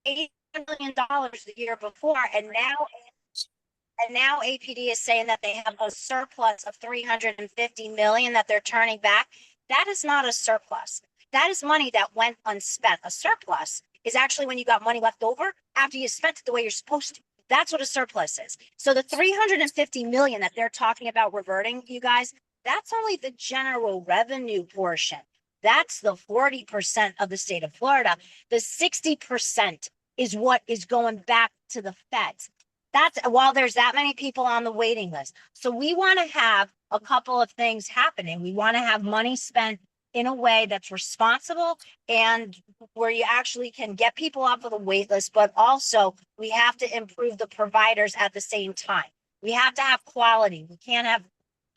$8 million the year before, and now APD is saying that they have a surplus of 350 million that they're turning back. That is not a surplus. That is money that went unspent. A surplus is actually when you got money left over after you spent it the way you're supposed to. That's what a surplus is. So the 350 million that they're talking about reverting, you guys, that's only the general revenue portion. That's the 40% of the state of Florida. The 60% is what is going back to the feds. That's while there's that many people on the waiting list. So we want to have a couple of things happening. We want to have money spent in a way that's responsible and where you actually can get people off of the wait list, but also we have to improve the providers at the same time. We have to have quality. We can't have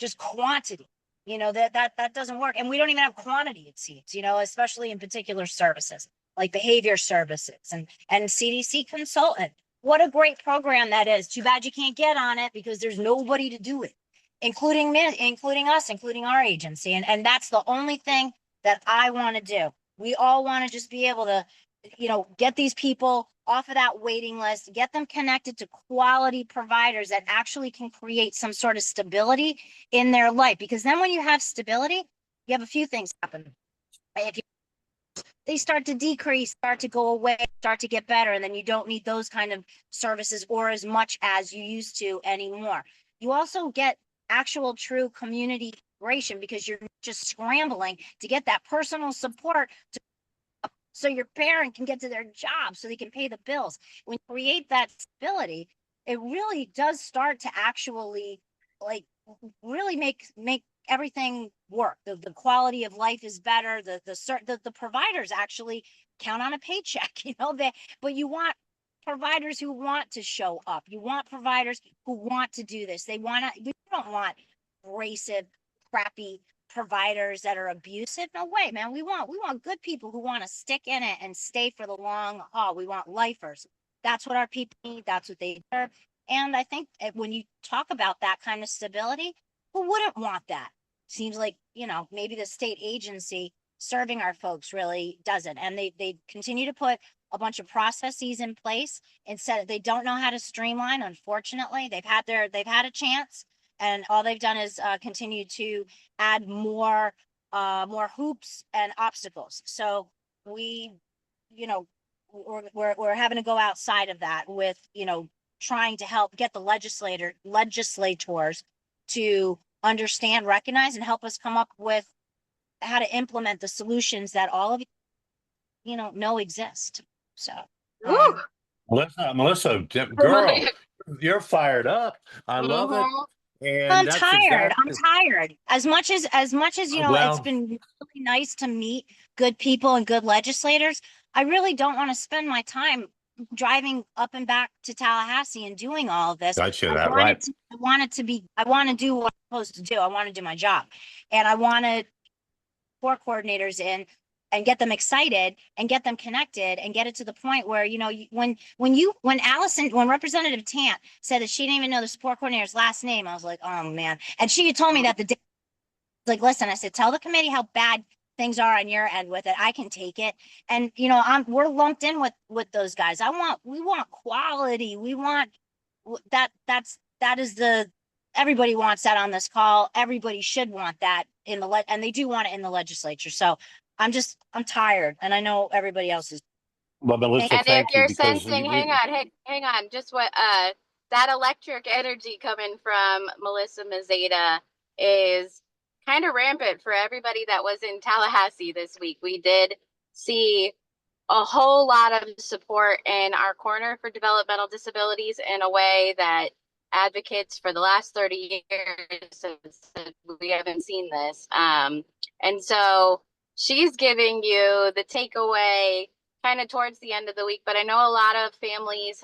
just quantity. That doesn't work. And we don't even have quantity, it seems, especially in particular services like behavior services and CDC consultant. What a great program that is. Too bad you can't get on it because there's nobody to do it, including me, including us, including our agency. And that's the only thing that I want to do. We all want to just be able to, get these people off of that waiting list, get them connected to quality providers that actually can create some sort of stability in their life. Because then when you have stability, you have a few things happen. If they start to decrease, start to go away, start to get better, and then you don't need those kind of services or as much as you used to anymore. You also get actual true community integration because you're just scrambling to get that personal support so your parent can get to their job so they can pay the bills. When you create that stability, it really does start to actually really make everything work. The quality of life is better. The providers actually count on a paycheck, but you want providers who want to show up. You want providers who want to do this. We don't want abrasive, crappy providers that are abusive. No way, man. We want good people who want to stick in it and stay for the long haul. We want lifers. That's what our people need. That's what they deserve. And I think when you talk about that kind of stability, who wouldn't want that? Seems like, maybe the state agency serving our folks really doesn't. And they continue to put a bunch of processes in place instead. They don't know how to streamline. Unfortunately, they've had a chance, and all they've done is continue to add more hoops and obstacles. So we're having to go outside of that with, trying to help get the legislators to understand, recognize, and help us come up with how to implement the solutions that all of you know exist. So Melissa, girl, you're fired up. I love it. And I'm tired. I'm tired. As much as it's been really nice to meet good people and good legislators, I really don't want to spend my time driving up and back to Tallahassee and doing all of this. Gotcha, I want to do what I'm supposed to do. I want to do my job, and I want to support coordinators in and get them excited and get them connected and get it to the point where, when Representative Tant said that she didn't even know the support coordinator's last name, I was like, oh man. And she had told me that the day, listen, I said, tell the committee how bad things are on your end with it. I can take it. And, we're lumped in with those guys. We want quality. We want everybody wants that on this call. Everybody should want that and they do want it in the legislature. So I'm tired, and I know everybody else is. Well, Melissa, and if you're sensing, hang on, just what that electric energy coming from Melissa Mazeta is kind of rampant for everybody that was in Tallahassee this week. We did see a whole lot of support in our corner for developmental disabilities in a way that advocates for the last 30 years have said we haven't seen this. And so she's giving you the takeaway kind of towards the end of the week, but I know a lot of families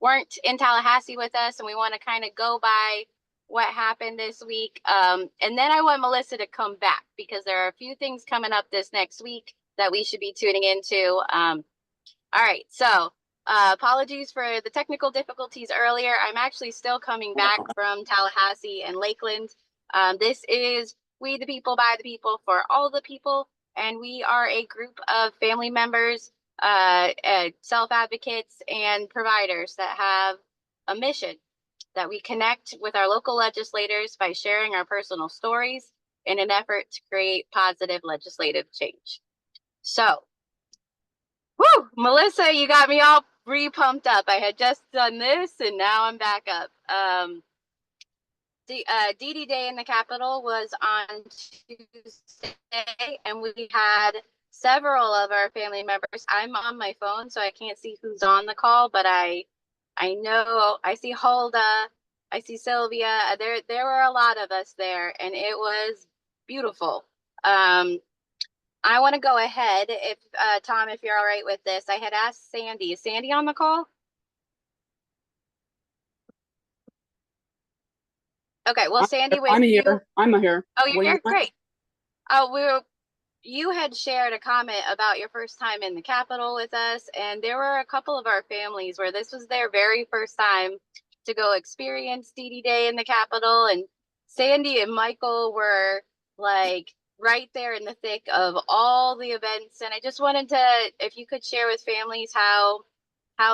weren't in Tallahassee with us, and we want to kind of go by what happened this week. And then I want Melissa to come back because there are a few things coming up this next week that we should be tuning into. All right, so apologies for the technical difficulties earlier. I'm actually still coming back from Tallahassee and Lakeland. This is We the People, by the people, for all the people. And we are a group of family members self-advocates and providers that have a mission, that we connect with our local legislators by sharing our personal stories in an effort to create positive legislative change. So, whoo, Melissa, you got me all re-pumped up. I had just done this and now I'm back up. DD Day in the Capitol was on Tuesday, and we had several of our family members. I'm on my phone, so I can't see who's on the call, but I know I see Hulda, I see Sylvia. There were a lot of us there, and it was beautiful. I want to go ahead, if Tom, if you're all right with this. I had asked Sandy. Is Sandy on the call? Okay, well, Sandy, I'm here. I'm here. Oh, you're here? Great. Oh, you had shared a comment about your first time in the Capitol with us, and there were a couple of our families where this was their very first time to go experience DD Day in the Capitol, and Sandy and Michael were like right there in the thick of all the events. And I just wanted to, if you could share with families how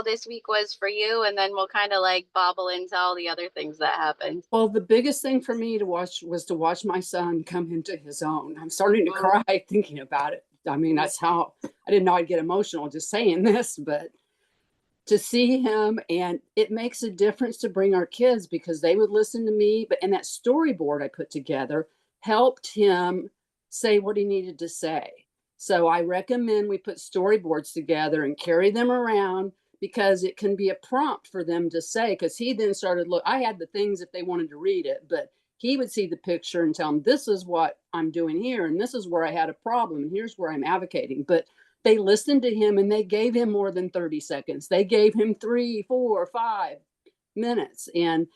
this week was for you, and then we'll kind of like bobble into all the other things that happened. Well, the biggest thing for me to watch was to watch my son come into his own. I'm starting to cry thinking about it. I mean, that's how I didn't know I'd get emotional just saying this, but to see him, and it makes a difference to bring our kids because they would listen to me. But and that storyboard I put together helped him say what he needed to say. So I recommend we put storyboards together and carry them around, because it can be a prompt for them to say, because he then started I had the things if they wanted to read it, but he would see the picture and tell them, this is what I'm doing here, and this is where I had a problem, and here's where I'm advocating. But they listened to him, and they gave him more than 30 seconds. They gave him 3, 4, 5 minutes, and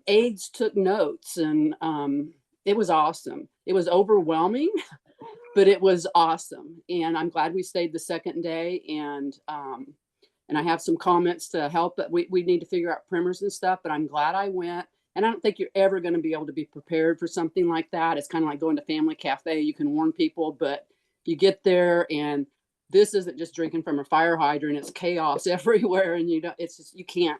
aides took notes, and it was awesome. It was overwhelming, but it was awesome. And I'm glad we stayed the second day, and I have some comments to help, but we need to figure out primers and stuff, but I'm glad I went. And I don't think you're ever going to be able to be prepared for something like that. It's kind of like going to family cafe. You can warn people, but you get there and this isn't just drinking from a fire hydrant. It's chaos everywhere. And it's just, you can't.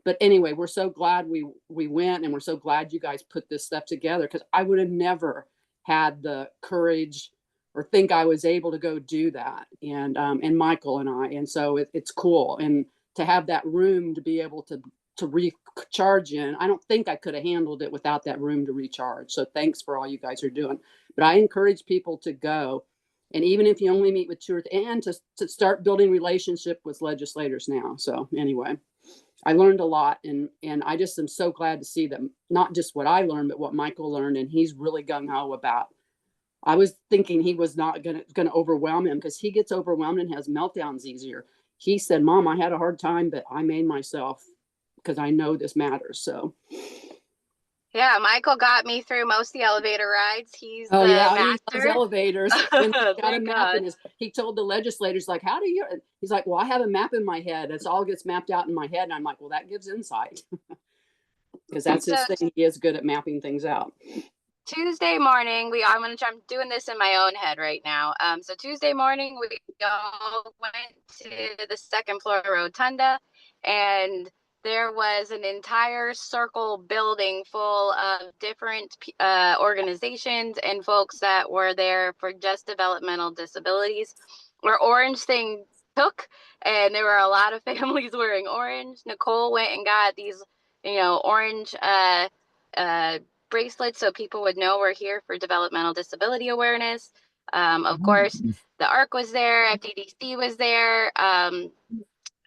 But anyway, we're so glad we went, and we're so glad you guys put this stuff together, because I would have never had the courage or think I was able to go do that. And Michael and I, and so it's cool. And to have that room to be able to recharge in, I don't think I could have handled it without that room to recharge. So thanks for all you guys are doing. But I encourage people to go. And even if you only meet with 2 or 3, and to start building relationship with legislators now. So anyway, I learned a lot, and I just am so glad to see them, not just what I learned, but what Michael learned. And he's really gung-ho about. I was thinking he was not going to overwhelm him, because he gets overwhelmed and has meltdowns easier. He said, Mom, I had a hard time, but I made myself, because I know this matters. So. Yeah, Michael got me through most of the elevator rides. He's the master. He loves elevators. And he got a map in he told the legislators, like, how do you? He's like, well, I have a map in my head. It's all gets mapped out in my head. And I'm like, well, that gives insight, because that's his thing. He is good at mapping things out. Tuesday morning, I'm doing this in my own head right now. So Tuesday morning, we all went to the second floor rotunda, and there was an entire circle building full of different organizations and folks that were there for just developmental disabilities, where Orange Thing took, and there were a lot of families wearing orange. Nicole went and got these, orange bracelets so people would know we're here for developmental disability awareness. Of course, the ARC was there, FDDC was there,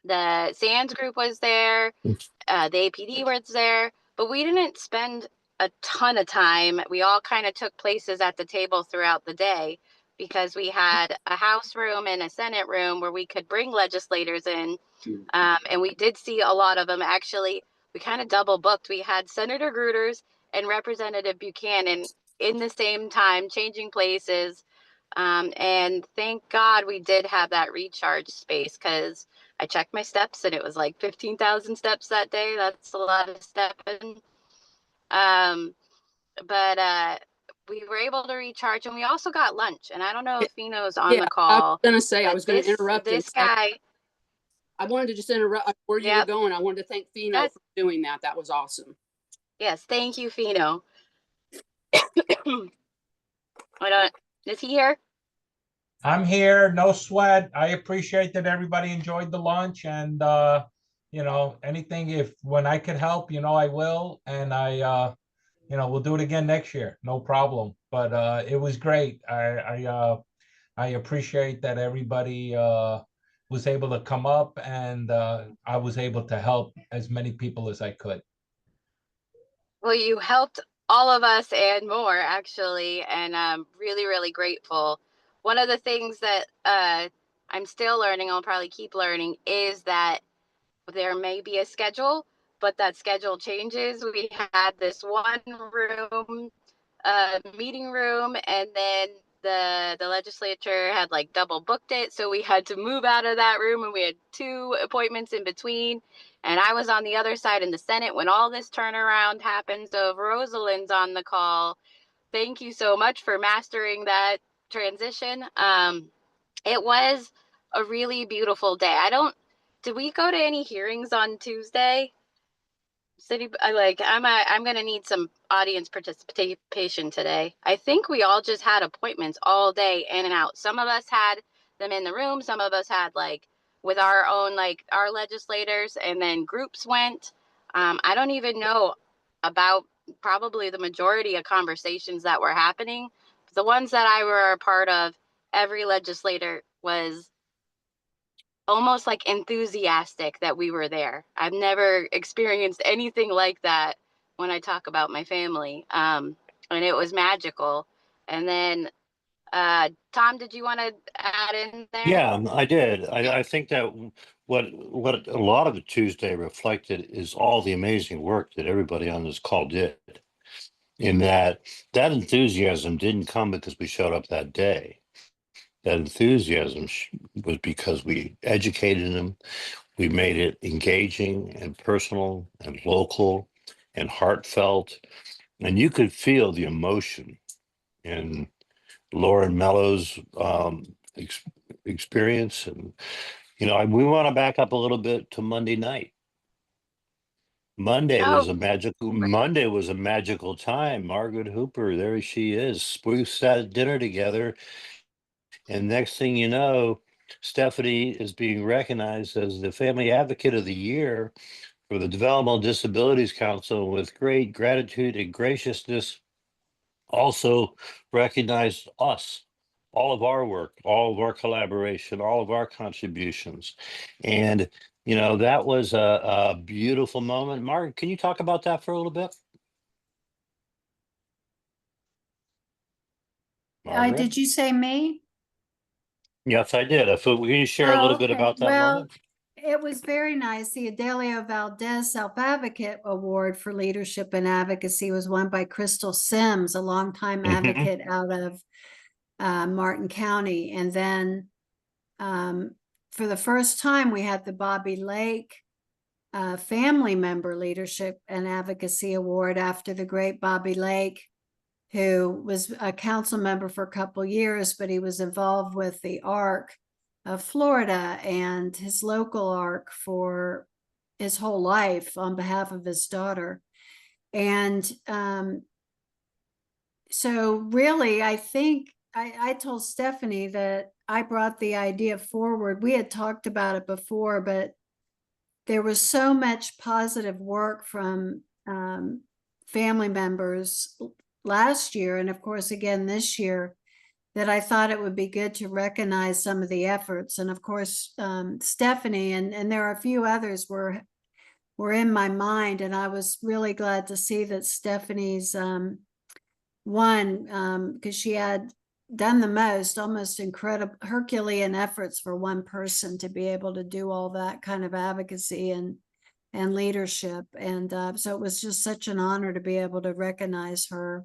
the SANS group was there, the APD was there, but we didn't spend a ton of time. We all kind of took places at the table throughout the day, because we had a House room and a Senate room where we could bring legislators in. And we did see a lot of them. Actually, we kind of double booked. We had Senator Gruters and Representative Buchanan in the same time, changing places. And thank God we did have that recharge space, because I checked my steps and it was like 15,000 steps that day. That's a lot of stepping. But we were able to recharge, and we also got lunch. And I don't know if Fino's on Yeah, the I was call. gonna say, I But was gonna interrupt you. this guy, I wanted to just interrupt where you were yep, going. I wanted to thank Fino yes, for doing that. That was awesome. yes, thank you, Fino. I don't, is he here? I'm here, no sweat. I appreciate that everybody enjoyed the lunch and anything when I could help, I will. And we'll do it again next year. No problem. But it was great. I appreciate that everybody was able to come up and I was able to help as many people as I could. Well, you helped all of us and more, actually, and I'm really, really grateful. One of the things that I'm still learning, I'll probably keep learning, is that there may be a schedule, but that schedule changes. We had this one room, meeting room, and then the legislature had like double booked it, so we had to move out of that room, and we had 2 appointments in between. And I was on the other side in the Senate when all this turnaround happened. So if Rosalind's on the call, thank you so much for mastering that transition. It was a really beautiful day. Did we go to any hearings on Tuesday? I'm gonna need some audience participation today. I think we all just had appointments all day, in and out. Some of us had them in the room, some of us had with our own our legislators, and then groups went. I don't even know about probably the majority of conversations that were happening. The ones that I were a part of, every legislator was almost enthusiastic that we were there. I've never experienced anything like that when I talk about my family. And it was magical. And then, Tom, did you want to add in there? Yeah, I did. I think that what a lot of Tuesday reflected is all the amazing work that everybody on this call did. In that enthusiasm didn't come because we showed up that day. That enthusiasm was because we educated them. We made it engaging and personal and local and heartfelt. And you could feel the emotion in Lauren Mello's experience. And, we want to back up a little bit to Monday night. Monday was a magical time. Margaret Hooper, there she is. We sat at dinner together. And next thing you know, Stephanie is being recognized as the Family Advocate of the Year for the Developmental Disabilities Council. With great gratitude and graciousness, also recognized us, all of our work, all of our collaboration, all of our contributions. And, that was a beautiful moment. Margaret, can you talk about that for a little bit? Margaret? Did you say me? Yes, I did. Can you share a little bit Okay. about that moment? It was very nice. The Adelio Valdez Self-Advocate Award for Leadership and Advocacy was won by Crystal Sims, a longtime advocate out of Martin County. And then for the first time, we had the Bobby Lake Family Member Leadership and Advocacy Award after the great Bobby Lake, who was a council member for a couple years, but he was involved with the ARC of Florida and his local ARC for his whole life on behalf of his daughter. And so really, I think I told Stephanie that I brought the idea forward. We had talked about it before, but there was so much positive work from family members last year, and of course again this year, that I thought it would be good to recognize some of the efforts. And of course, Stephanie and there are a few others were in my mind, and I was really glad to see that Stephanie's won because she had done the most, almost incredible Herculean efforts for one person to be able to do all that kind of advocacy and leadership. And so it was just such an honor to be able to recognize her.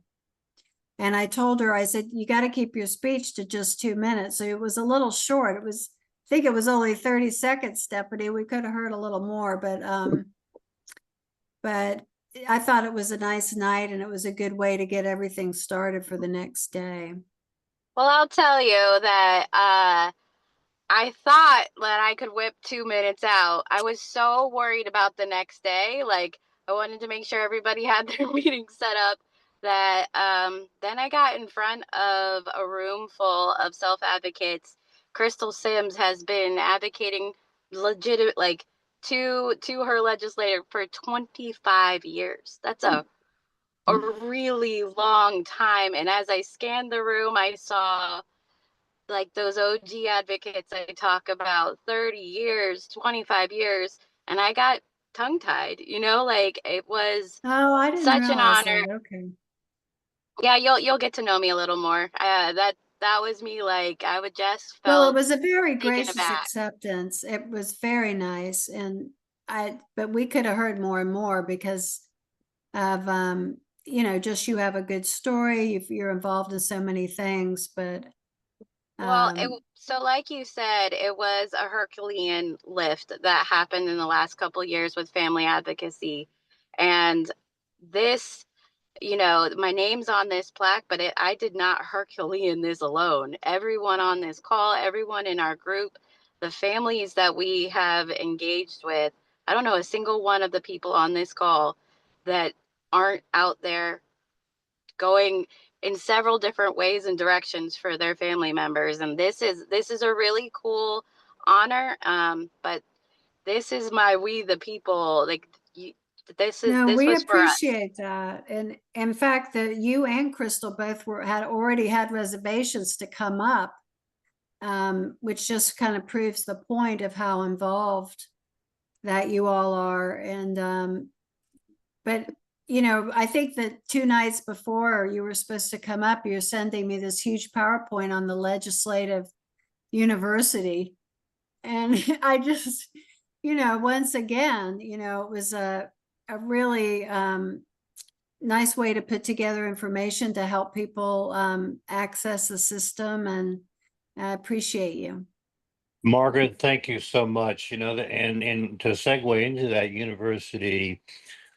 And I told her, I said, you got to keep your speech to just 2 minutes. So it was a little short. I think it was only 30 seconds, Stephanie. We could have heard a little more, but I thought it was a nice night and it was a good way to get everything started for the next day. Well, I'll tell you that I thought that I could whip 2 minutes out. I was so worried about the next day. Like, I wanted to make sure everybody had their meeting set up that then I got in front of a room full of self-advocates. Crystal Sims has been advocating legitimate, like, to her legislator for 25 years. That's a really long time. And as I scanned the room, I saw like those OG advocates I talk about, 30 years, 25 years, and I got tongue tied, like it was Oh, I didn't such an realize honor. that. Okay. Yeah, you'll get to know me a little more. That was me, like I would just Well, it felt was a very taken gracious aback. acceptance. It was very nice. And but we could have heard more and more because of, just you have a good story. You're involved in so many things, but, Well, um, so like you said, it was a Herculean lift that happened in the last couple years with family advocacy. And this, my name's on this plaque, but I did not Herculean this alone. Everyone on this call, everyone in our group, the families that we have engaged with, I don't know a single one of the people on this call that aren't out there going in several different ways and directions for their family members. And this is a really cool honor. But this is my we the people, like no, this we was for us. appreciate that. And in fact, that you and Crystal both had already had reservations to come up, which just kind of proves the point of how involved that you all are. And, but I think that 2 nights before you were supposed to come up, you're sending me this huge PowerPoint on the legislative university. And I just, once again, it was a really nice way to put together information to help people access the system. And I appreciate you. Margaret, thank you so much. And to segue into that university,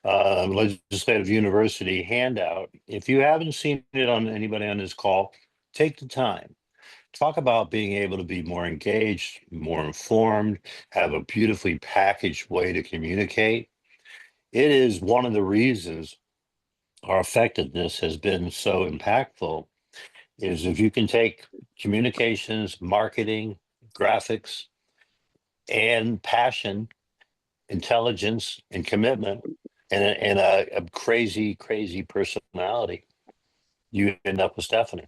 legislative university handout, if you haven't seen it on anybody on this call, take the time. Talk about being able to be more engaged, more informed, have a beautifully packaged way to communicate. It is one of the reasons our effectiveness has been so impactful is if you can take communications, marketing, graphics, and passion, intelligence, and commitment, and a crazy, crazy personality, you end up with Stephanie.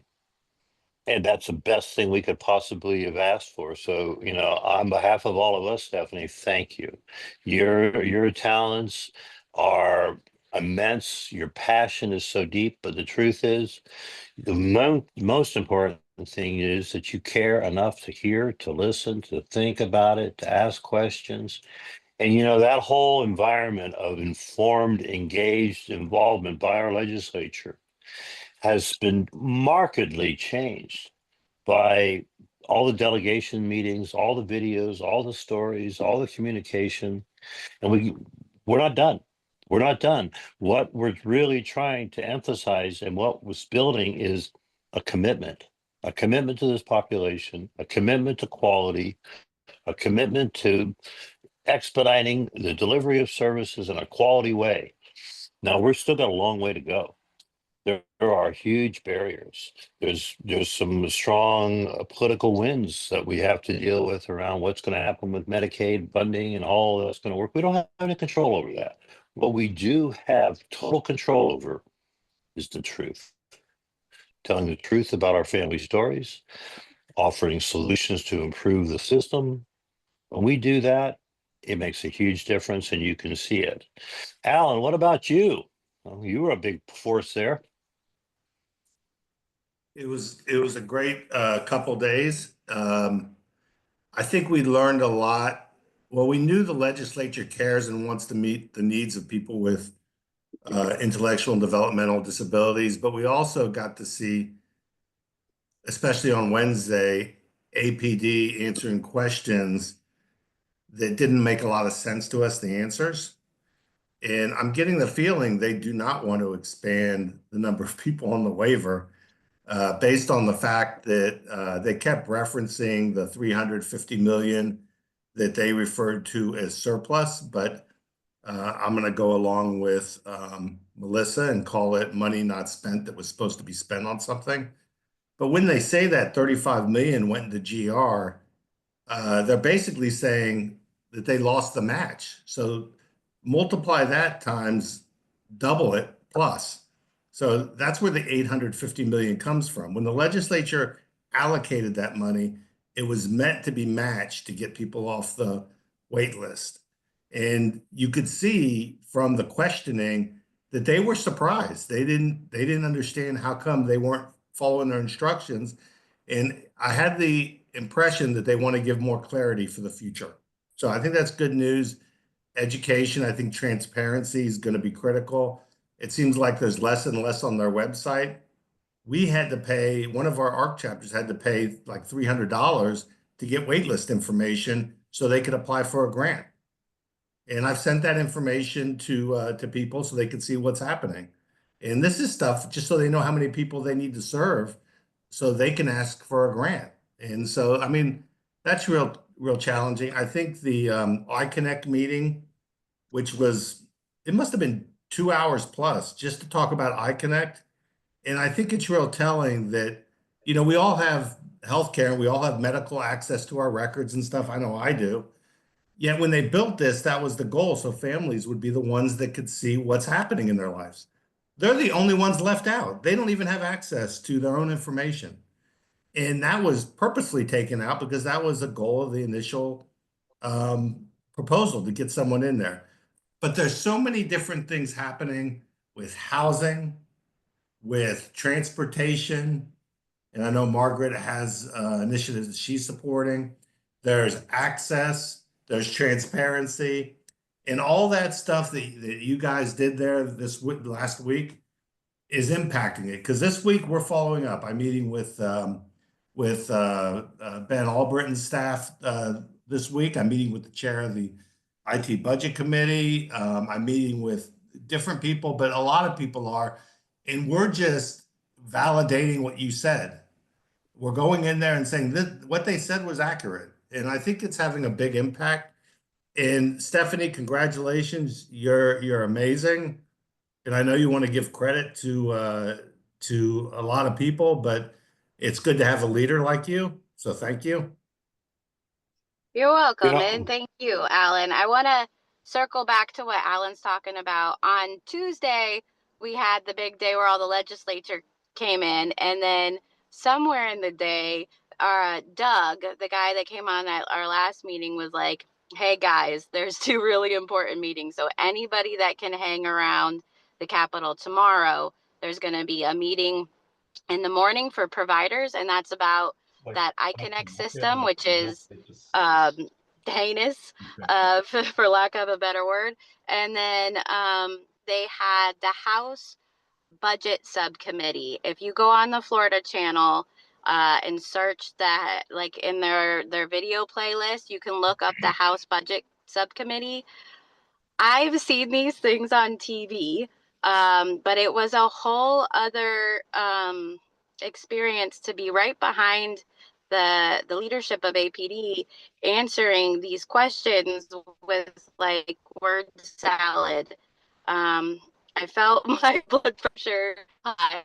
And that's the best thing we could possibly have asked for. So, on behalf of all of us, Stephanie, thank you. Your talents are immense. Your passion is so deep, but the truth is, the most important thing is that you care enough to hear, to listen, to think about it, to ask questions. And that whole environment of informed, engaged involvement by our legislature has been markedly changed by all the delegation meetings, all the videos, all the stories, all the communication. And we're not done. We're not done. What we're really trying to emphasize and what was building is a commitment to this population, a commitment to quality, a commitment to expediting the delivery of services in a quality way. Now, we're still got a long way to go. There are huge barriers. There's some strong political winds that we have to deal with around what's going to happen with Medicaid funding and all that's going to work. We don't have any control over that. What we do have total control over is the truth. Telling the truth about our family stories, offering solutions to improve the system. When we do that, it makes a huge difference and you can see it. Alan, what about you? Well, you were a big force there. It was a great couple days. I think we learned a lot. Well, we knew the legislature cares and wants to meet the needs of people with intellectual and developmental disabilities, but we also got to see, especially on Wednesday, APD answering questions that didn't make a lot of sense to us, the answers. And I'm getting the feeling they do not want to expand the number of people on the waiver based on the fact that they kept referencing the 350 million that they referred to as surplus. But I'm going to go along with Melissa and call it money not spent that was supposed to be spent on something. But when they say that 35 million went into GR, they're basically saying that they lost the match. So multiply that times double it plus. So that's where the 850 million comes from. When the legislature allocated that money, it was meant to be matched to get people off the wait list. And you could see from the questioning that they were surprised. They didn't understand how come they weren't following their instructions. And I had the impression that they want to give more clarity for the future. So I think that's good news. Education, I think transparency is going to be critical. It seems like there's less and less on their website. We had to pay, one of our ARC chapters had to pay like $300 to get waitlist information so they could apply for a grant. And I've sent that information to people so they can see what's happening. And this is stuff just so they know how many people they need to serve so they can ask for a grant. And so, I mean, that's real challenging. I think the iConnect meeting, which was, it must have been 2 hours plus just to talk about iConnect. And I think it's real telling that, you know, we all have healthcare and we all have medical access to our records and stuff. I know I do. Yet when they built this, that was the goal. So families would be the ones that could see what's happening in their lives. They're the only ones left out. They don't even have access to their own information. And that was purposely taken out because that was the goal of the initial proposal to get someone in there. But there's so many different things happening with housing, with transportation. And I know Margaret has initiatives that she's supporting. There's access, there's transparency, and all that stuff that you guys did there last week is impacting it. Because this week we're following up. I'm meeting with Ben Albritton's staff this week. I'm meeting with the chair of the IT budget committee. I'm meeting with different people, but a lot of people are, and we're just validating what you said. We're going in there and saying that what they said was accurate. And I think it's having a big impact. And Stephanie, congratulations. You're amazing. And I know you want to give credit to a lot of people, but it's good to have a leader like you. So thank you. You're welcome, You know- and thank you, Alan. I want to circle back to what Alan's talking about. On Tuesday, we had the big day where all the legislature came in, and then somewhere in the day, Doug, the guy that came on at our last meeting, was like, hey guys, there's 2 really important meetings. So anybody that can hang around the Capitol tomorrow, there's going to be a meeting in the morning for providers, and that's about that iConnect system, which is heinous, for lack of a better word. And then they had the House Budget Subcommittee. If you go on the Florida channel and search that, like in their video playlist, you can look up the House Budget Subcommittee. I've seen these things on TV, but it was a whole other experience to be right behind the leadership of APD answering these questions with like word salad. I felt my blood pressure high,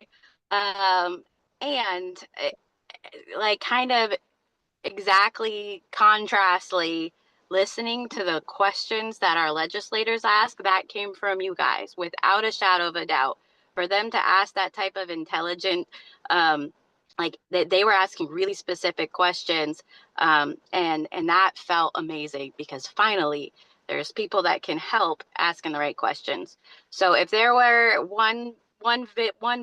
and like kind of exactly contrastly listening to the questions that our legislators ask, that came from you guys without a shadow of a doubt. For them to ask that type of intelligent, like they were asking really specific questions, and that felt amazing because finally there's people that can help asking the right questions. So if there were one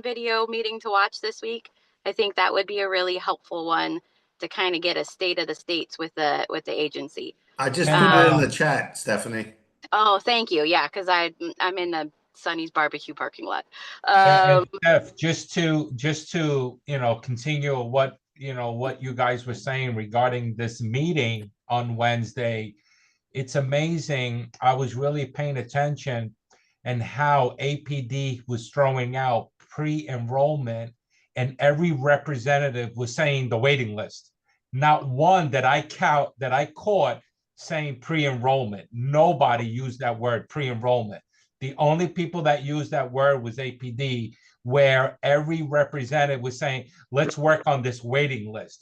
video meeting to watch this week, I think that would be a really helpful one to kind of get a state of the states with the agency. I just put it in the chat, Stephanie. Oh, thank you. Yeah, because I'm in the Sonny's barbecue parking lot. And Steph, just to continue what you guys were saying regarding this meeting on Wednesday, it's amazing. I was really paying attention, and how APD was throwing out pre-enrollment, and every representative was saying the waiting list. Not one that I caught saying pre-enrollment. Nobody used that word pre-enrollment. The only people that used that word was APD, where every representative was saying, let's work on this waiting list.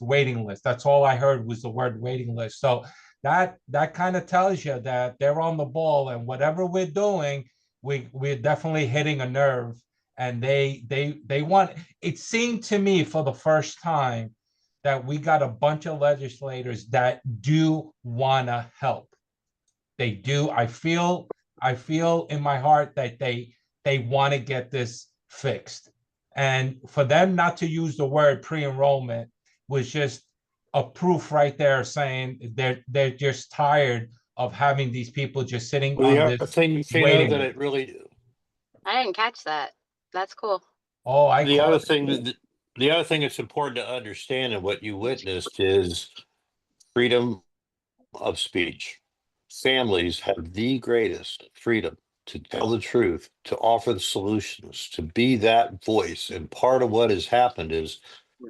That's all I heard was the word waiting list. So that kind of tells you that they're on the ball, and whatever we're doing, we're definitely hitting a nerve. And they want, it seemed to me for the first time that we got a bunch of legislators that do want to help. They do. I feel in my heart that they want to get this fixed. And for them not to use the word pre-enrollment was just a proof right there, saying they're just tired of having these people just sitting Well, the on other this thing, you know, waiting that list. it really, I didn't catch that. That's cool. Oh, I the caught other it. thing the other thing that's important to understand and what you witnessed is freedom of speech. Families have the greatest freedom to tell the truth, to offer the solutions, to be that voice. And part of what has happened is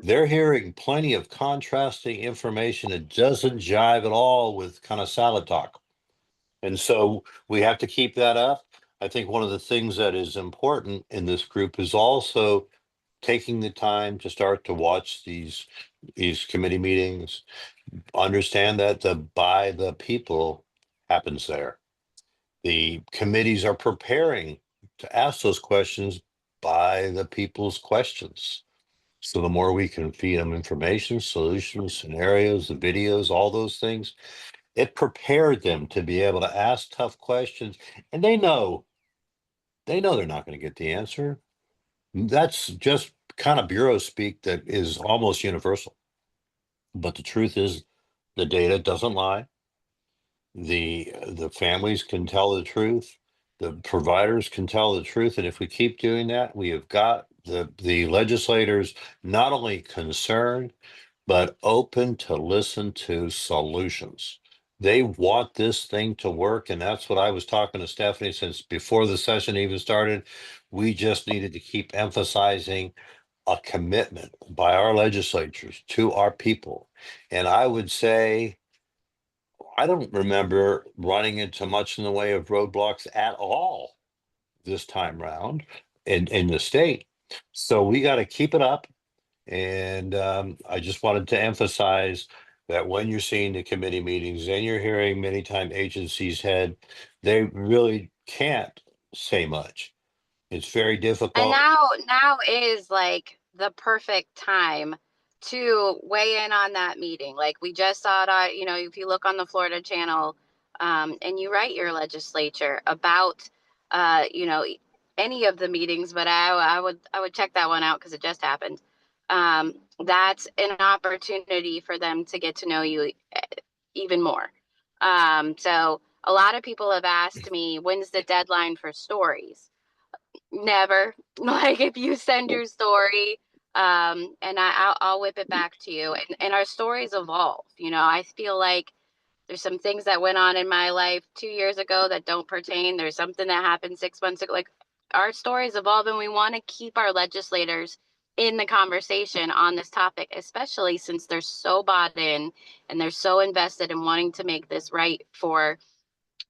they're hearing plenty of contrasting information that doesn't jive at all with kind of salad talk. And so we have to keep that up. I think one of the things that is important in this group is also taking the time to start to watch these committee meetings, understand that the by the people happens there. The committees are preparing to ask those questions by the people's questions. So the more we can feed them information, solutions, scenarios, the videos, all those things, it prepared them to be able to ask tough questions. And they know they're not going to get the answer. That's just kind of bureau speak that is almost universal. But the truth is, the data doesn't lie. The families can tell the truth. The providers can tell the truth. And if we keep doing that, we have got the legislators not only concerned, but open to listen to solutions. They want this thing to work. And that's what I was talking to Stephanie since before the session even started. We just needed to keep emphasizing a commitment by our legislatures to our people. And I would say, I don't remember running into much in the way of roadblocks at all this time round in the state. So we got to keep it up. And I just wanted to emphasize that when you're seeing the committee meetings and you're hearing many times agencies head, they really can't say much. It's very And difficult. now is like the perfect time to weigh in on that meeting. Like we just saw it on, if you look on the Florida channel, and you write your legislature about, any of the meetings, but I would check that one out because it just happened. That's an opportunity for them to get to know you even more. So a lot of people have asked me, when's the deadline for stories? Never. Like if you send your story, and I'll whip it back to you. And our stories evolve. I feel like there's some things that went on in my life 2 years ago that don't pertain. There's something that happened 6 months ago. Like our stories evolve, and we want to keep our legislators in the conversation on this topic, especially since they're so bought in and they're so invested in wanting to make this right for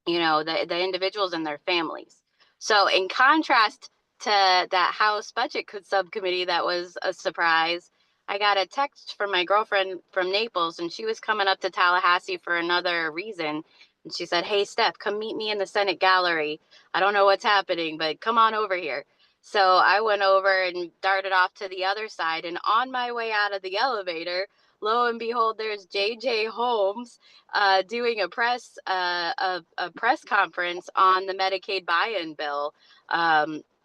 the individuals and their families. So in contrast to that House Budget Subcommittee that was a surprise, I got a text from my girlfriend from Naples, and she was coming up to Tallahassee for another reason. And she said, "Hey, Steph, come meet me in the Senate gallery. I don't know what's happening, but come on over here." So I went over and darted off to the other side. And on my way out of the elevator, lo and behold, there's JJ Holmes doing a press conference on the Medicaid buy-in bill,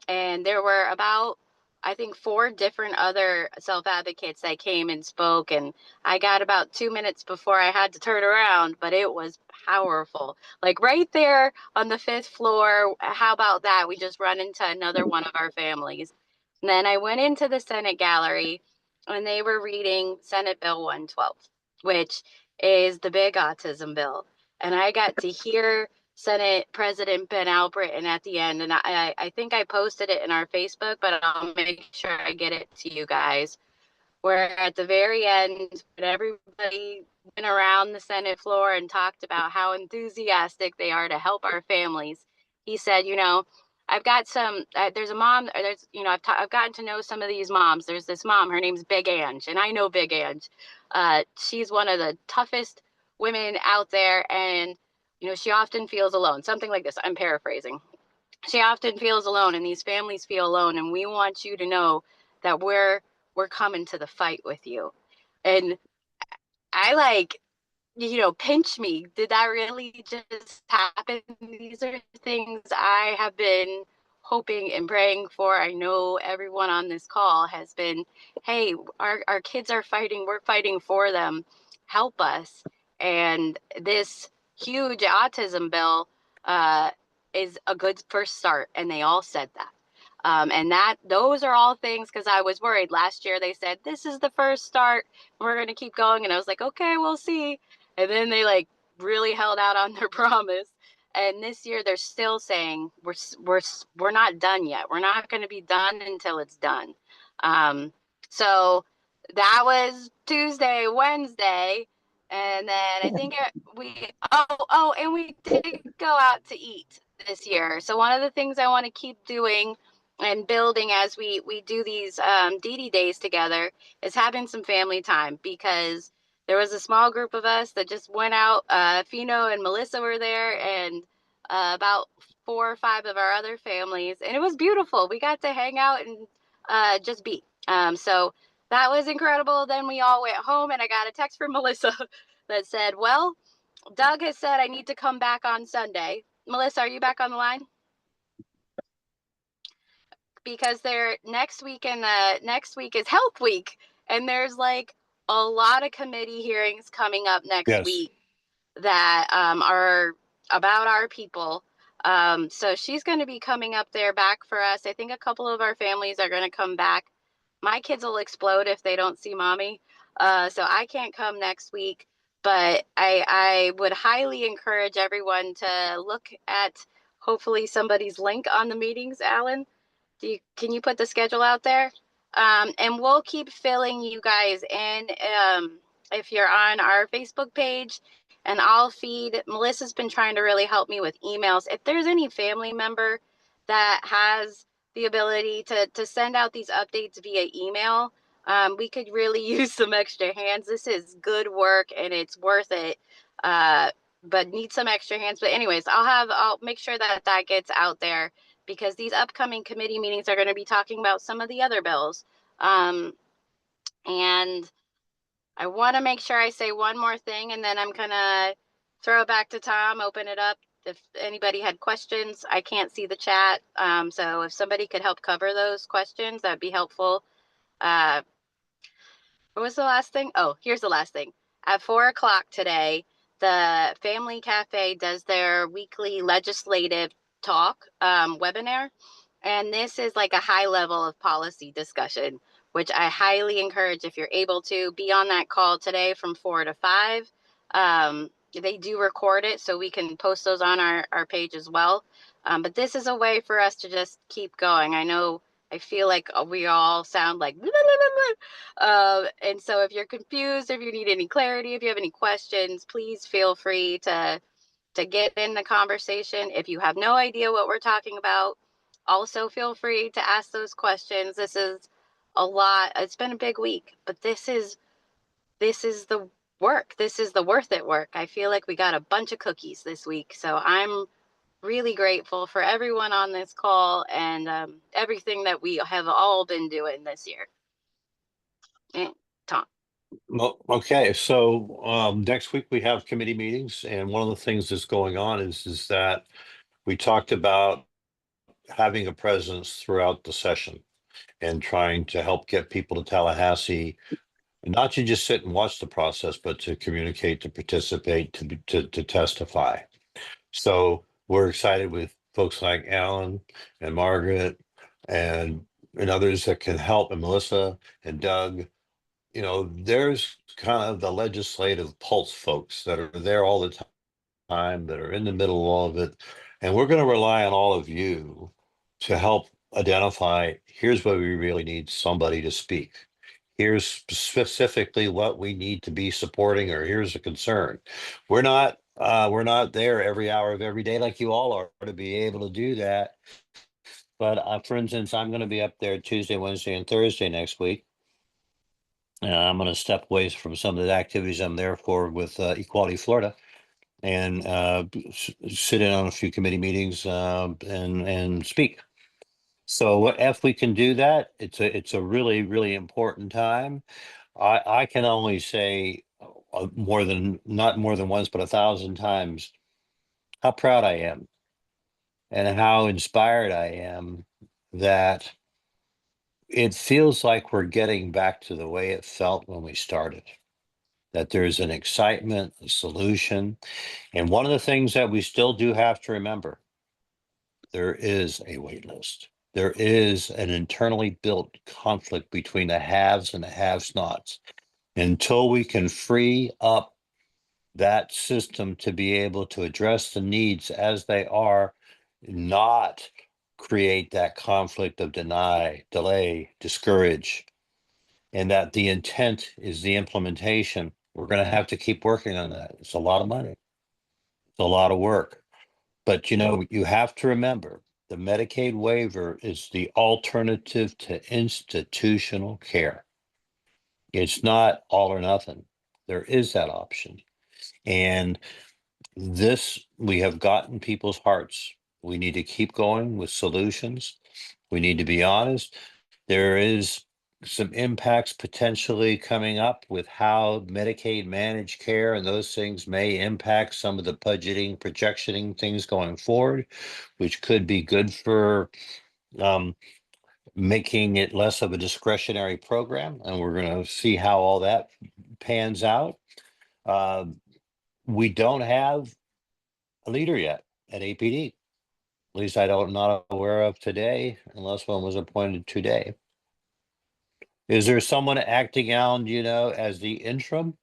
and there were about, I think, 4 different other self-advocates that came and spoke, and I got about 2 minutes before I had to turn around, but it was powerful. Like right there on the 5th floor, how about that? We just run into another one of our families. And then I went into the Senate gallery, and they were reading Senate Bill 112, which is the big autism bill. And I got to hear Senate President Ben Albritton at the end, and I think I posted it in our Facebook, but I'll make sure I get it to you guys. Where at the very end, when everybody went around the Senate floor and talked about how enthusiastic they are to help our families, he said, you know, I've got some, there's a mom, there's, you know, I've gotten to know some of these moms. There's this mom, her name's Big Ange, and I know Big Ange. She's one of the toughest women out there, and, you know, she often feels alone. Something like this, I'm paraphrasing. She often feels alone, and these families feel alone, and we want you to know that we're coming to the fight with you. And I like, you know, pinch me. Did that really just happen? These are things I have been hoping and praying for. I know everyone on this call has been, hey, our kids are fighting. We're fighting for them. Help us. And this huge autism bill is a good first start. And they all said that. And those are all things, because I was worried. Last year they said, this is the first start. We're going to keep going. And I was like, okay, we'll see. And then they like really held out on their promise. And this year they're still saying we're not done yet. We're not going to be done until it's done. So that was Tuesday, Wednesday. And then I think and we did go out to eat this year. So one of the things I want to keep doing and building as we do these DD days together is having some family time, because there was a small group of us that just went out. Fino and Melissa were there, and about 4 or 5 of our other families, and it was beautiful. We got to hang out and just be. So that was incredible. Then we all went home, and I got a text from Melissa that said, well, Doug has said I need to come back on Sunday. Melissa, are you back on the line? Because next week is Health Week, and there's like a lot of committee hearings coming up next week that are about our people. So she's going to be coming up there back for us. I think a couple of our families are going to come back. My kids will explode if they don't see mommy. So I can't come next week, but I would highly encourage everyone to look at hopefully somebody's link on the meetings, Alan. Can you put the schedule out there? And we'll keep filling you guys in if you're on our Facebook page, and I'll feed. Melissa's been trying to really help me with emails. If there's any family member that has the ability to send out these updates via email, we could really use some extra hands. This is good work and it's worth it. But need some extra hands. But anyways, I'll make sure that gets out there, because these upcoming committee meetings are going to be talking about some of the other bills. And I want to make sure I say one more thing, and then I'm going to throw it back to Tom, open it up. If anybody had questions, I can't see the chat. So if somebody could help cover those questions, that'd be helpful. What was the last thing? Oh, here's the last thing. At 4:00 today, the Family Cafe does their weekly legislative talk webinar. And this is like a high level of policy discussion, which I highly encourage, if you're able to, be on that call today from 4 to 5. They do record it, so we can post those on our page as well. But this is a way for us to just keep going. I feel like we all sound like, blah, blah, blah, blah. And so if you're confused, if you need any clarity, if you have any questions, please feel free to get in the conversation. If you have no idea what we're talking about, also feel free to ask those questions. This is a lot. It's been a big week, but this is the work. This is the worth it work. I feel like we got a bunch of cookies this week. So I'm really grateful for everyone on this call and everything that we have all been doing this year. And Tom. Well, okay, so next week we have committee meetings, and one of the things that's going on is that we talked about having a presence throughout the session and trying to help get people to Tallahassee, not to just sit and watch the process, but to communicate, to participate, to testify. So we're excited with folks like Alan and Margaret and others that can help, and Melissa and Doug. There's kind of the legislative pulse folks that are there all the time that are in the middle of all of it. And we're going to rely on all of you to help identify, here's where we really need somebody to speak. Here's specifically what we need to be supporting, or here's a concern. We're not there every hour of every day like you all are to be able to do that. But for instance, I'm going to be up there Tuesday, Wednesday, and Thursday next week. I'm going to step away from some of the activities I'm there for with Equality Florida, and sit in on a few committee meetings, and speak. So if we can do that, it's a really, really important time. I can only say not more than once, but 1,000 times how proud I am and how inspired I am that it feels like we're getting back to the way it felt when we started. That there's an excitement, a solution. And one of the things that we still do have to remember, there is a wait list. There is an internally built conflict between the haves and the have-nots. Until we can free up that system to be able to address the needs as they are, not create that conflict of deny, delay, discourage, and that the intent is the implementation, we're going to have to keep working on that. It's a lot of money. It's a lot of work. But you have to remember the Medicaid waiver is the alternative to institutional care. It's not all or nothing. There is that option. And we have gotten people's hearts. We need to keep going with solutions. We need to be honest. There is some impacts potentially coming up with how Medicaid managed care and those things may impact some of the budgeting, projectioning things going forward, which could be good for making it less of a discretionary program. And we're going to see how all that pans out. We don't have a leader yet at APD. At least I don't not aware of today, unless one was appointed today. Is there someone acting out, as the interim?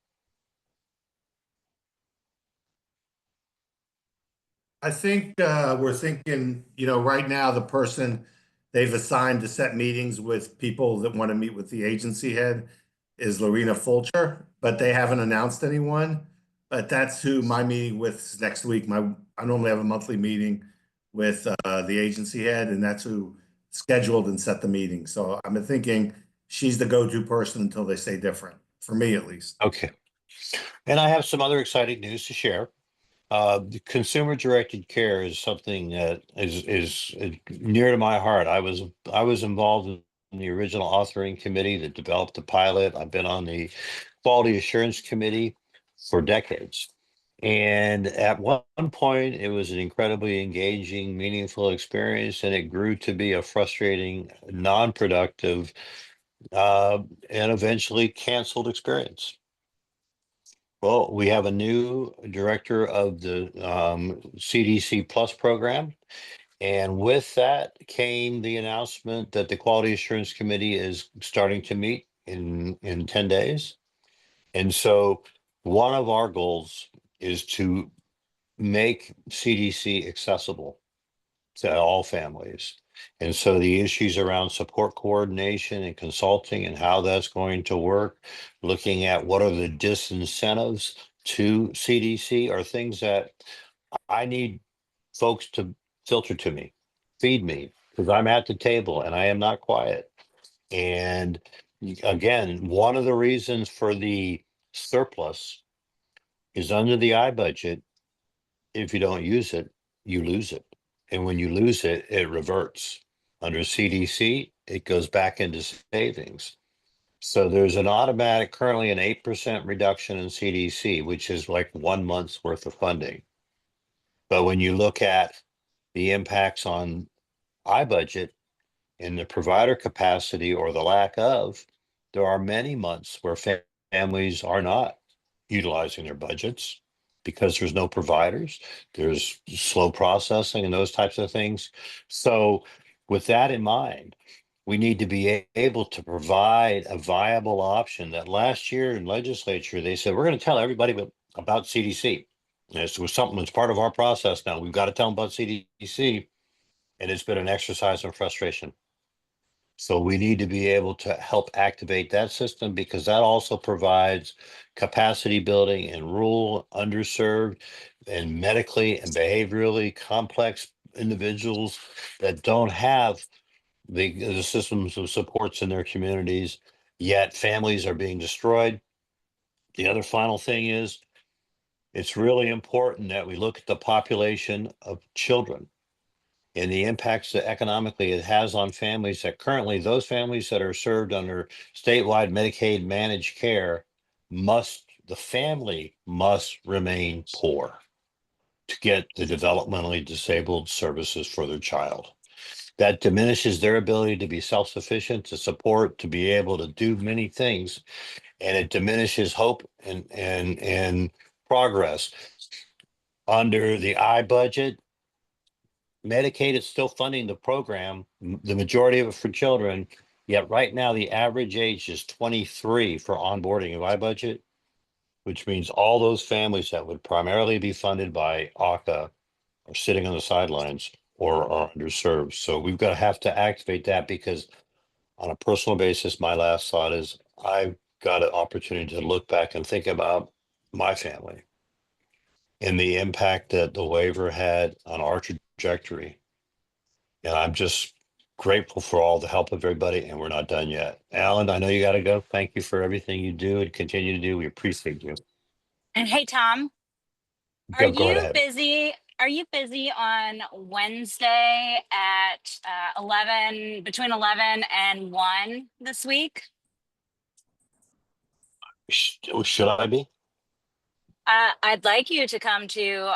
I think we're thinking, right now the person they've assigned to set meetings with people that want to meet with the agency head is Lorena Fulcher, but they haven't announced anyone. But that's who my meeting with next week. I normally have a monthly meeting with the agency head, and that's who scheduled and set the meeting. So I'm thinking she's the go-to person until they say different, for me at least. Okay. And I have some other exciting news to share. The consumer-directed care is something that is near to my heart. I was involved in the original authoring committee that developed the pilot. I've been on the quality assurance committee for decades. And at one point, it was an incredibly engaging, meaningful experience, and it grew to be a frustrating, non-productive, and eventually canceled experience. Well, we have a new director of the CDC Plus program. And with that came the announcement that the Quality Assurance Committee is starting to meet in 10 days. And so one of our goals is to make CDC accessible to all families. And so the issues around support coordination and consulting and how that's going to work, looking at what are the disincentives to CDC, are things that I need folks to filter to me, feed me, because I'm at the table and I am not quiet. And again, one of the reasons for the surplus is under the I budget. If you don't use it, you lose it. And when you lose it, it reverts. Under CDC, it goes back into savings. So there's currently an 8% reduction in CDC, which is like 1 month's worth of funding. But when you look at the impacts on iBudget in the provider capacity or the lack of, there are many months where families are not utilizing their budgets because there's no providers, there's slow processing and those types of things. So with that in mind, we need to be able to provide a viable option. That last year in legislature, they said, we're going to tell everybody about CDC. It's something that's part of our process now. We've got to tell them about CDC, and it's been an exercise in frustration. So we need to be able to help activate that system, because that also provides capacity building in rural, underserved, and medically and behaviorally complex individuals that don't have the systems of supports in their communities, yet families are being destroyed. The other final thing is, it's really important that we look at the population of children and the impacts that economically it has on families, that currently those families that are served under statewide Medicaid managed care the family must remain poor to get the developmentally disabled services for their child. That diminishes their ability to be self-sufficient, to support, to be able to do many things, and it diminishes hope and progress. Under the I budget, Medicaid is still funding the program, the majority of it for children. Yet right now, the average age is 23 for onboarding of iBudget, which means all those families that would primarily be funded by ACA are sitting on the sidelines or are underserved. So we've got to have to activate that, because on a personal basis, my last thought is I've got an opportunity to look back and think about my family and the impact that the waiver had on our trajectory. And I'm just grateful for all the help of everybody, and we're not done yet. Alan, I know you got to go. Thank you for everything you do and continue to do. We appreciate you. And hey, Tom, Go right ahead. Are you busy on Wednesday at 11, between 11 and 1 this week? Should I be? I'd like you to come to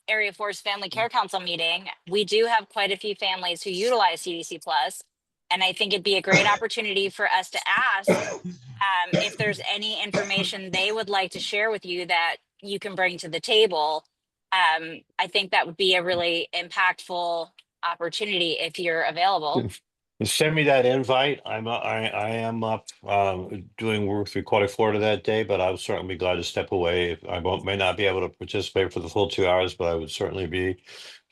Area 4's Family Care Council meeting. We do have quite a few families who utilize CDC Plus, and I think it'd be a great opportunity for us to ask if there's any information they would like to share with you that you can bring to the table. I think that would be a really impactful opportunity if you're available. Send me that invite. I am up doing work through Quality Florida that day, but I would certainly be glad to step away. I may not be able to participate for the full 2 hours, but I would certainly be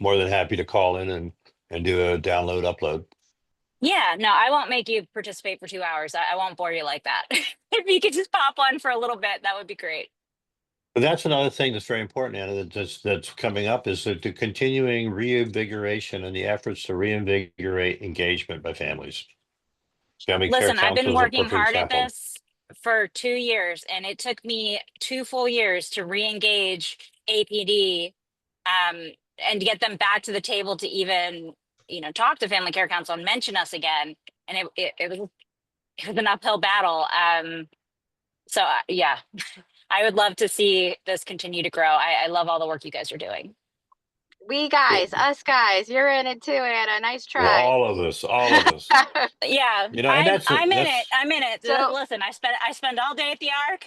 more than happy to call in and do a download upload. Yeah, no, I won't make you participate for 2 hours. I won't bore you like that. If you could just pop on for a little bit, that would be great. But that's another thing that's very important, Anna, that's coming up, is the continuing reinvigoration and the efforts to reinvigorate engagement by families. Family Care Listen, I've been Council is a working perfect hard at example. this for 2 years, and it took me 2 full years to re-engage APD and to get them back to the table to even, talk to Family Care Council and mention us again. And it was an uphill battle. Yeah, I would love to see this continue to grow. I love all the work you guys are doing. Us guys, you're in it too, Anna. Nice Well, try. all of us. Yeah, And I'm in that's it. I'm in it. So- Listen, I spend all day at the Arc.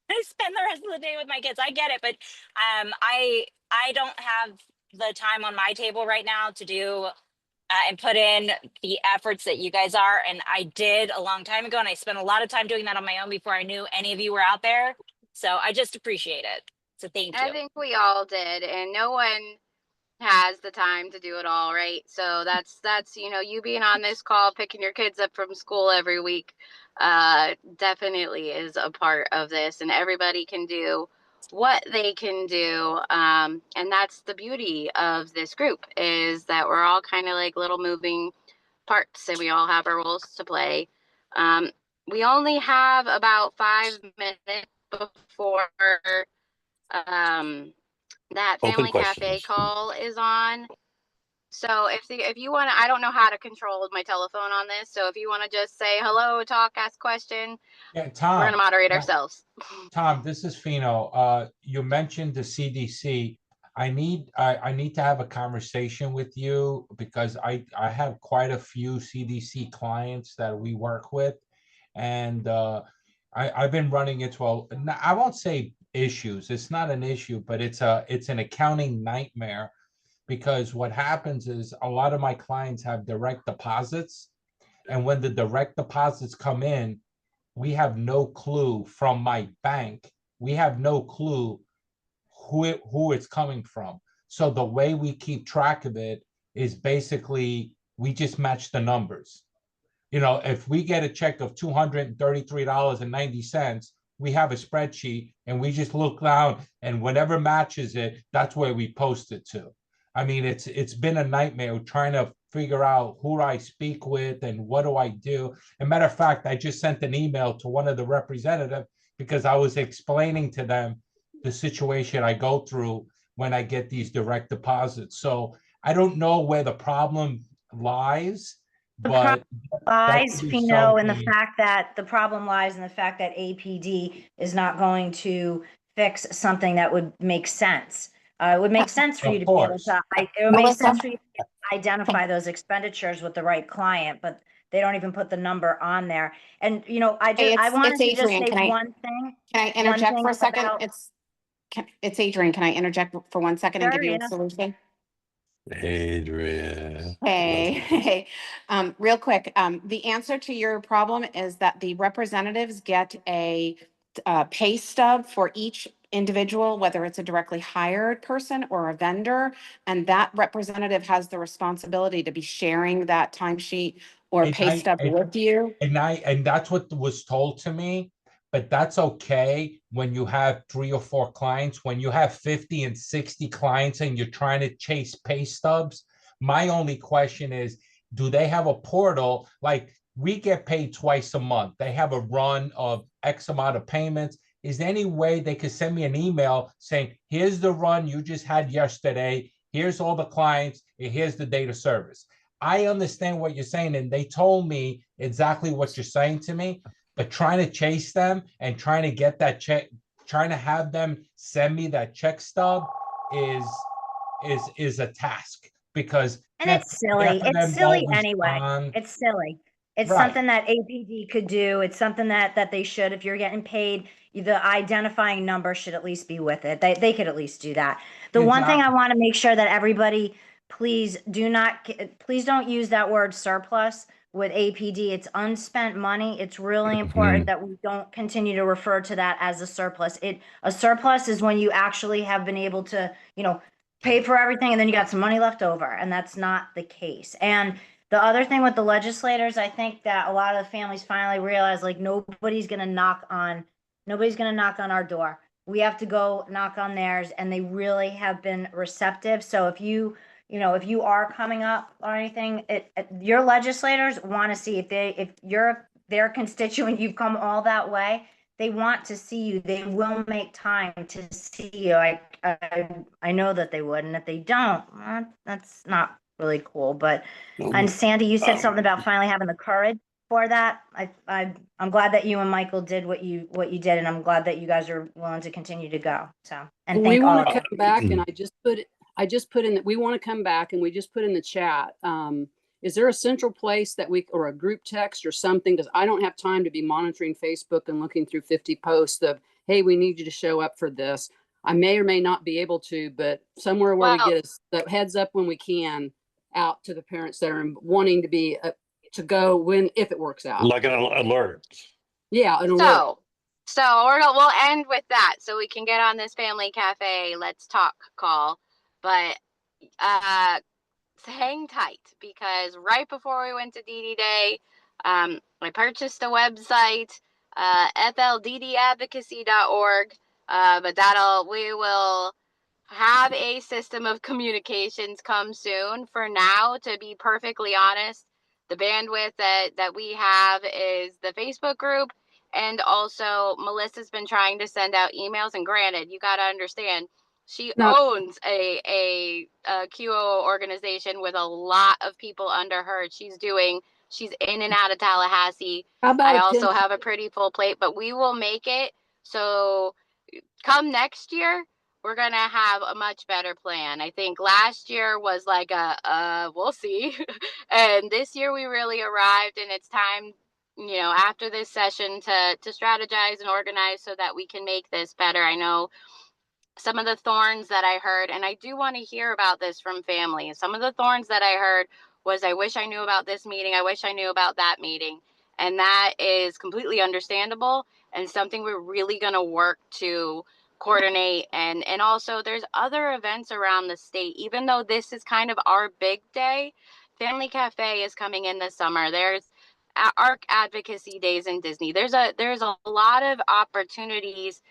I spend the rest of the day with my kids. I get it, but I don't have the time on my table right now to do and put in the efforts that you guys are. And I did a long time ago, and I spent a lot of time doing that on my own before I knew any of you were out there. So I just appreciate it. So thank you. I think we all did, and no one has the time to do it all, right? So that's you being on this call, picking your kids up from school every week, definitely is a part of this, and everybody can do what they can do, and that's the beauty of this group, is that we're all kind of like little moving parts, and we all have our roles to play. We only have about 5 minutes before that open family cafe questions. call is on. So if you want to, I don't know how to control my telephone on this. So if you want to just say hello, talk, ask question, Yeah, Tom. we're gonna moderate ourselves. Tom, this is Fino. You mentioned the CDC. I need to have a conversation with you, because I have quite a few CDC clients that we work with, and I've been running into I won't say issues. It's not an issue, but it's an accounting nightmare, because what happens is a lot of my clients have direct deposits, and when the direct deposits come in, we have no clue from my bank. We have no clue who it's coming from. So the way we keep track of it is basically we just match the numbers. You know, if we get a check of $233.90, we have a spreadsheet and we just look down, and whatever matches it, that's where we post it to. I mean, it's been a nightmare trying to figure out who I speak with and what do I do. As a matter of fact, I just sent an email to one of the representatives because I was explaining to them the situation I go through when I get these direct deposits. So I don't know where the problem lies, but lies, Pino, in the fact that the problem lies in the fact that APD is not going to fix something that would make sense. It would make sense for you to be able to, it would make sense for you to identify those expenditures with the right client, but they don't even put the number on there. And, you know, I wanted to just say one thing. Can I interject for a second? About, It's Adrian. Can I interject for 1 second and give you a solution? Adrian. Hey, real quick. The answer to your problem is that the representatives get a pay stub for each individual, whether it's a directly hired person or a vendor, and that representative has the responsibility to be sharing that timesheet or pay stub with you. And that's what was told to me. But that's okay when you have 3 or 4 clients. When you have 50 and 60 clients and you're trying to chase pay stubs, my only question is, do they have a portal? Like, we get paid twice a month. They have a run of X amount of payments. Is there any way they could send me an email saying, here's the run you just had yesterday, here's all the clients, and here's the date of service? I understand what you're saying, and they told me exactly what you're saying to me, but trying to chase them and trying to get that check, trying to have them send me that check stub is a task, because and it's silly. It's silly anyway. It's silly. It's something that APD could do. It's something that they should. If you're getting paid, the identifying number should at least be with it. They could at least do that. The one thing I want to make sure that everybody, please don't use that word surplus with APD. It's unspent money. It's really important that we don't continue to refer to that as a surplus. A surplus is when you actually have been able to, you know, pay for everything and then you got some money left over, and that's not the case. And the other thing with the legislators, I think that a lot of the families finally realize, like, nobody's going to knock on our door. We have to go knock on theirs, and they really have been receptive. So if you are coming up or anything, your legislators want to see if you're their constituent, you've come all that way, they want to see you. They will make time to see you. I know that they would, and if they don't, that's not really cool. But and Sandy, you said something about finally having the courage for that. I'm glad that you and Michael did what you did, and I'm glad that you guys are willing to continue to go. So, and we want to come back, and I just put in that we want to come back, and we just put in the chat. Is there a central place that or a group text or something? Because I don't have time to be monitoring Facebook and looking through 50 posts of, hey, we need you to show up for this. I may or may not be able to, but somewhere where we get the heads up when we can out to the parents that are wanting to be to go if it works out. Like an alert. Yeah, an alert. So we'll end with that so we can get on this family cafe let's talk call. But hang tight, because right before we went to DD Day, I purchased a website, fldadvocacy.org, but we will have a system of communications come soon. For now, to be perfectly honest, the bandwidth that we have is the Facebook group, and also Melissa's been trying to send out emails, and granted, you got to understand, she owns a QO organization with a lot of people under her. She's in and out of Tallahassee. I also have a pretty full plate, but we will make it. So come next year, we're going to have a much better plan. I think last year was like we'll see. And this year we really arrived, and it's time, after this session to strategize and organize so that we can make this better. I know some of the thorns that I heard, and I do want to hear about this from families. Some of the thorns that I heard was, I wish I knew about this meeting. I wish I knew about that meeting. And that is completely understandable, and something we're really going to work to coordinate. And also there's other events around the state. Even though this is kind of our big day, Family Cafe is coming in this summer. There's ARC advocacy days in Disney. There's a lot of opportunities.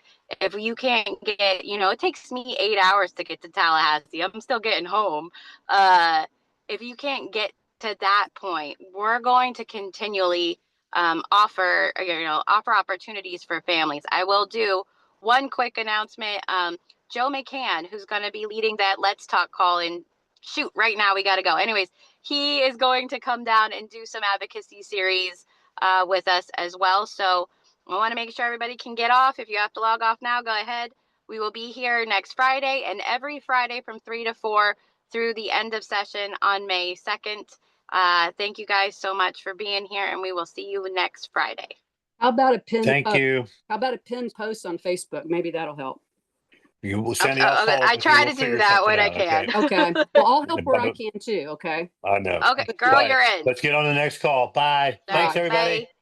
If you can't get, it takes me 8 hours to get to Tallahassee. I'm still getting home. If you can't get to that point, we're going to continually offer opportunities for families. I will do one quick announcement. Joe McCann, who's going to be leading that Let's Talk call, and shoot, right now we got to go. Anyways, he is going to come down and do some advocacy series with us as well. So I want to make sure everybody can get off. If you have to log off now, go ahead. We will be here next Friday and every Friday from 3 to 4 through the end of session on May 2nd. Thank you guys so much for being here, and we will see you next Friday. How about a pin? Thank you. How about a pinned post on Facebook? Maybe that'll help. You will send Okay, I'll follow I with try you. to We'll do figure that something when I out, can. Okay. Well, I'll help where I Bye-bye. can too. Okay. I know. Okay, girl, Bye. you're in. Let's get on the next call. Bye. All Thanks, right, everybody. bye.